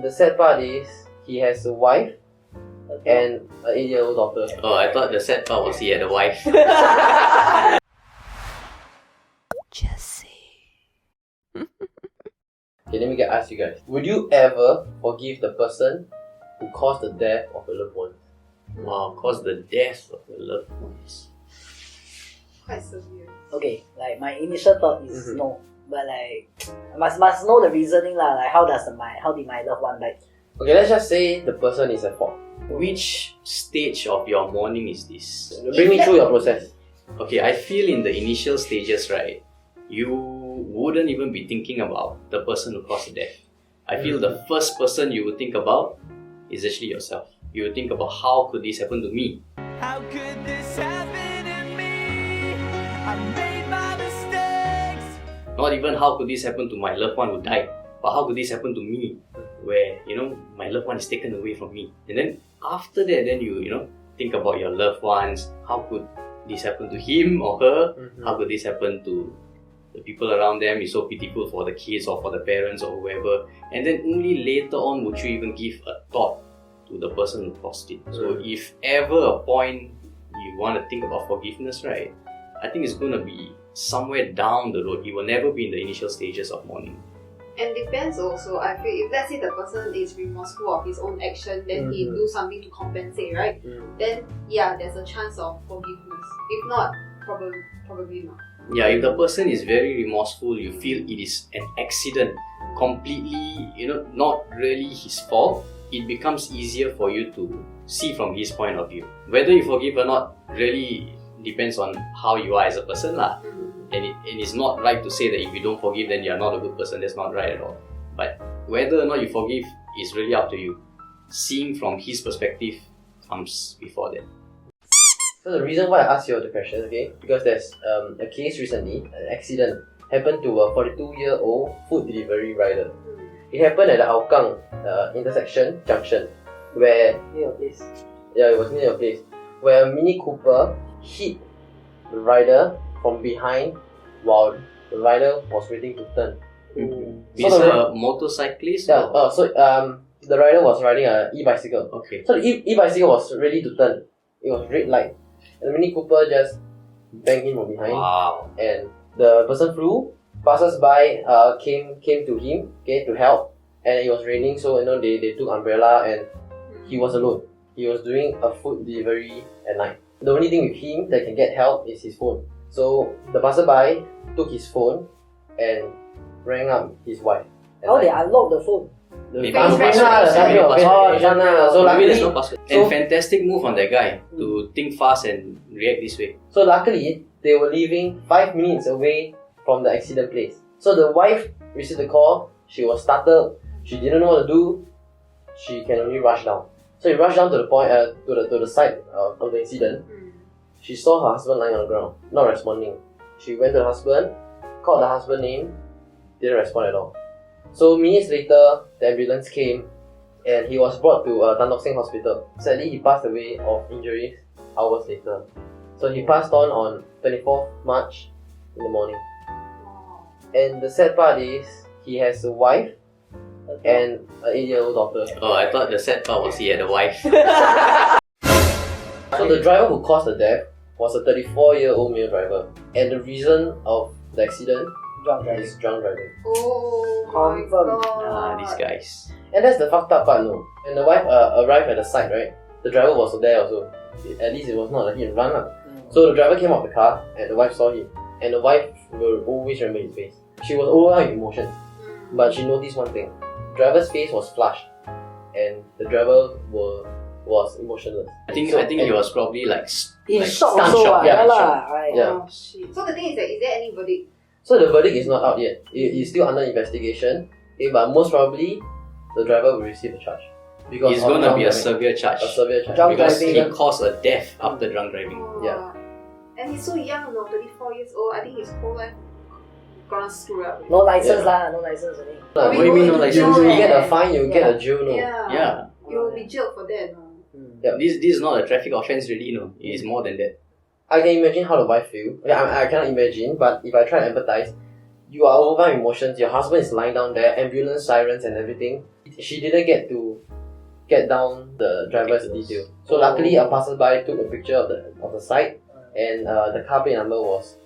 The sad part is he has a wife and an 8-year-old daughter. Oh, I thought the sad part was he had a wife. Okay, let me ask you guys. Would you ever forgive the person who caused the death of a loved one? Wow, caused the death of your loved ones. Quite severe. Okay, like my initial thought is no, but like I must know the reasoning lah. Like how did my loved one die? Okay, let's just say the person is at fault. Which stage of your mourning is this? Bring me through your process. Okay, I feel in the initial stages, right, you wouldn't even be thinking about the person who caused the death. I feel the first person you would think about is actually yourself. You would think about how could this happen to me? How could this happen to me? I made my mistakes. Not even how could this happen to my loved one who died, but how could this happen to me, where my loved one is taken away from me. And then after that, then you think about your loved ones. How could this happen to him or her? How could this happen to the people around them? It's so pitiful for the kids or for the parents or whoever. And then only later on would you even give a thought to the person who caused it. So if ever a point you want to think about forgiveness, right, I think it's going to be somewhere down the road. It will never be in the initial stages of mourning. And depends also, I feel if let's say the person is remorseful of his own action, then he do something to compensate, right? Then yeah, there's a chance of forgiveness. If not, probably not. Yeah, if the person is very remorseful, you feel it is an accident, completely, not really his fault, it becomes easier for you to see from his point of view. Whether you forgive or not really depends on how you are as a person lah. And it's not right to say that if you don't forgive, then you're not a good person. That's not right at all. But whether or not you forgive is really up to you. Seeing from his perspective comes before that. So the reason why I asked you the question, okay, because there's a case recently, an accident happened to a 42-year-old food delivery rider. It happened at the Hougang junction, where Near your place. yeah, it was near your place, where a Mini Cooper hit the rider from behind while the rider was waiting to turn. He's a motorcyclist? Yeah, or- the rider was riding an e-bicycle. Okay. So the e-bicycle was ready to turn. It was red light. And the Mini Cooper just banged him from behind. Wow. And the person flew. Passers-by came to him, okay, to help. And it was raining, so they took umbrella, and he was alone. He was doing a food delivery at night. The only thing with him that can get help is his phone. So the passerby took his phone and rang up his wife. How they unlock the phone? Maybe Face no password. recognition. Maybe no password. So Maybe luckily, there's no password. so- And fantastic move on that guy to think fast and react this way. So luckily, they were leaving 5 minutes away from the accident place. So the wife received the call. She was startled. She didn't know what to do. She can only rush down. So he rushed down to the point, to the site of the incident. She saw her husband lying on the ground, not responding. She went to the husband, called the husband name, didn't respond at all. So minutes later, the ambulance came, and he was brought to Tan Tock Seng Hospital. Sadly, he passed away of injuries hours later. So he passed on 24th March in the morning. And the sad part is, he has a wife and an 8-year-old daughter. Oh, I thought the sad part was he had a wife. So the driver who caused the death was a 34-year-old male driver. And the reason of the accident Drunk driving. is drunk driving. Oh my Confirm. god. These guys. And that's the fucked up part, no? And the wife arrived at the site, right? The driver was there also. At least it was not a hit and run. Lah. So the driver came out of the car and the wife saw him. And the wife will always remember his face. She was overwhelmed with emotion. But she noticed one thing. The driver's face was flushed. And the driver was emotionless. I think he was probably like In like shock stunned also, shock. yeah, in lah, right? Yeah. Oh shit. So the thing is that, is there any verdict? So the verdict is not out yet. It is still under investigation. But most probably, the driver will receive a charge. Because It's of going to drunk be a driving. severe charge. A severe charge. Drunk Because driving. he caused a death after drunk driving. Oh. Yeah. And he's so young, 34 years old. I think his whole life gonna screw up. No license lah, no license only. What do you mean no license? You get a fine, you get Yeah. a jail, no? Yeah. Yeah. You will be jailed for that, no? This is not a traffic offence really, no. It is more than that. I can imagine how the wife feel. Okay, I cannot imagine, but if I try to empathize, you are overwhelmed with emotions, your husband is lying down there, ambulance sirens and everything. She didn't get down the driver's detail. So luckily a passerby took a picture of the site, and the car plate number was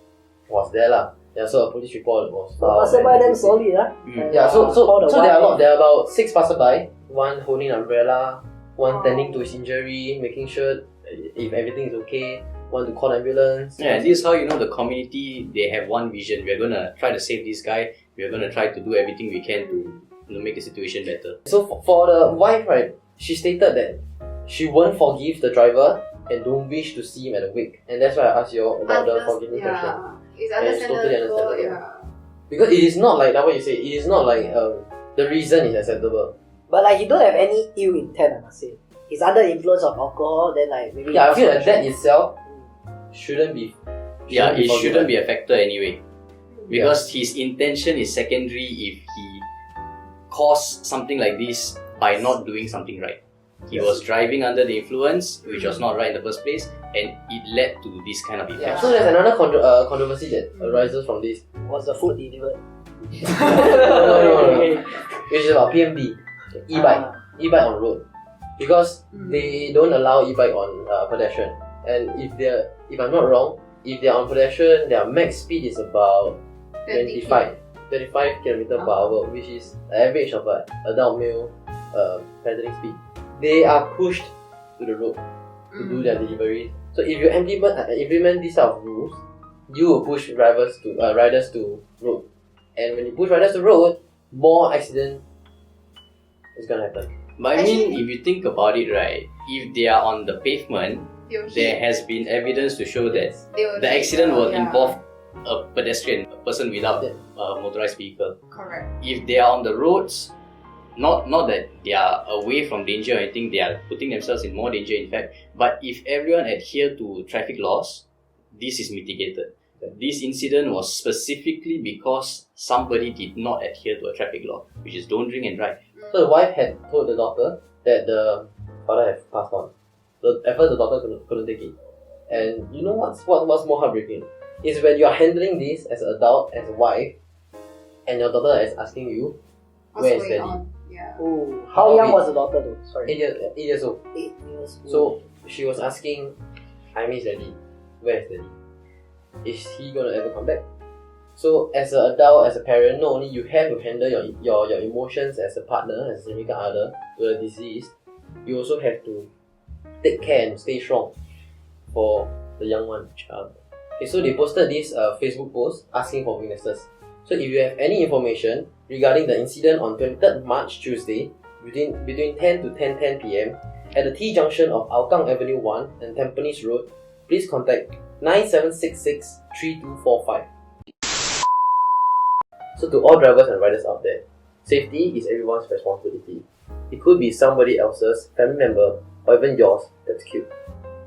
there lah. Yeah, so a police report was filed. Passerby damn solid, huh? Yeah, so there are there about 6 passerby, one holding an umbrella, one tending to his injury, making sure if everything is okay, one to call ambulance. Yeah, this is how you know the community, they have one vision. We're gonna try to save this guy. We're gonna try to do everything we can to make the situation better. So for the wife, right, she stated that she won't forgive the driver and don't wish to see him at the wake. And that's why I asked you about the forgiving question. It's And it's totally understandable. understandable. Because it is not like what you say, it is not like the reason is acceptable. But like he don't have any ill intent, I must say. He's under the influence of alcohol, then like maybe. Yeah, I feel like that itself shouldn't be. Yeah, it forgiven. shouldn't be a factor anyway. Because his intention is secondary if he caused something like this by not doing something right. He was driving under the influence, which was not right in the first place, and it led to this kind of Yeah, effect. so there's another controversy that arises from this. Was the food delivered? No. Which is about PMD, e-bike, Ah. e-bike on road, because they don't allow e-bike on pedestrian. And if I'm not wrong, if they're on pedestrian, their max speed is about 25 km per hour, which is the average of an adult male pedaling speed. They are pushed to the road to do their delivery. So if you implement these type of rules, you will push riders to road. And when you push riders to road, more accident is gonna happen. But I mean, if you think about it, right, if they are on the pavement, there has been evidence to show that the accident will involve a pedestrian, a person without a motorized vehicle. Correct. If they are on the roads, not that they are away from danger or anything, they are putting themselves in more danger in fact, but if everyone adhere to traffic laws, this is mitigated. This incident was specifically because somebody did not adhere to a traffic law, which is don't drink and drive. So the wife had told the doctor that the father had passed on. At first the doctor couldn't take it. And you know what's more heartbreaking? Is when you're handling this as an adult, as a wife, and your daughter is asking you, What's where is going daddy? on? Yeah. Oh, how young was the daughter though? Sorry. 8 years old. 8 years old. So she was asking, I miss daddy. Where is daddy? Is he gonna ever come back? So as an adult, as a parent, not only you have to handle your emotions as a partner, as a significant other to the deceased, you also have to take care and stay strong for the young one, child. Okay, so they posted this Facebook post asking for witnesses. So if you have any information regarding the incident on 23rd March Tuesday between 10 to 10:10 p.m. at the T junction of Hougang Avenue 1 and Tampines Road, please contact 9766 3245. So to all drivers and riders out there, safety is everyone's responsibility. It could be somebody else's, family member, or even yours that's killed.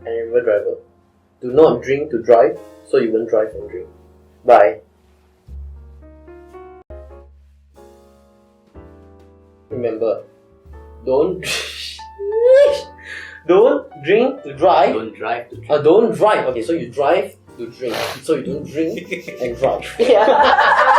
And remember, driver, do not drink to drive, so you won't drive and drink. Bye. Remember, don't drink to drive. Don't drive to drink. Don't drive. Okay, so you drive to drink. So you don't drink and drive. Yeah.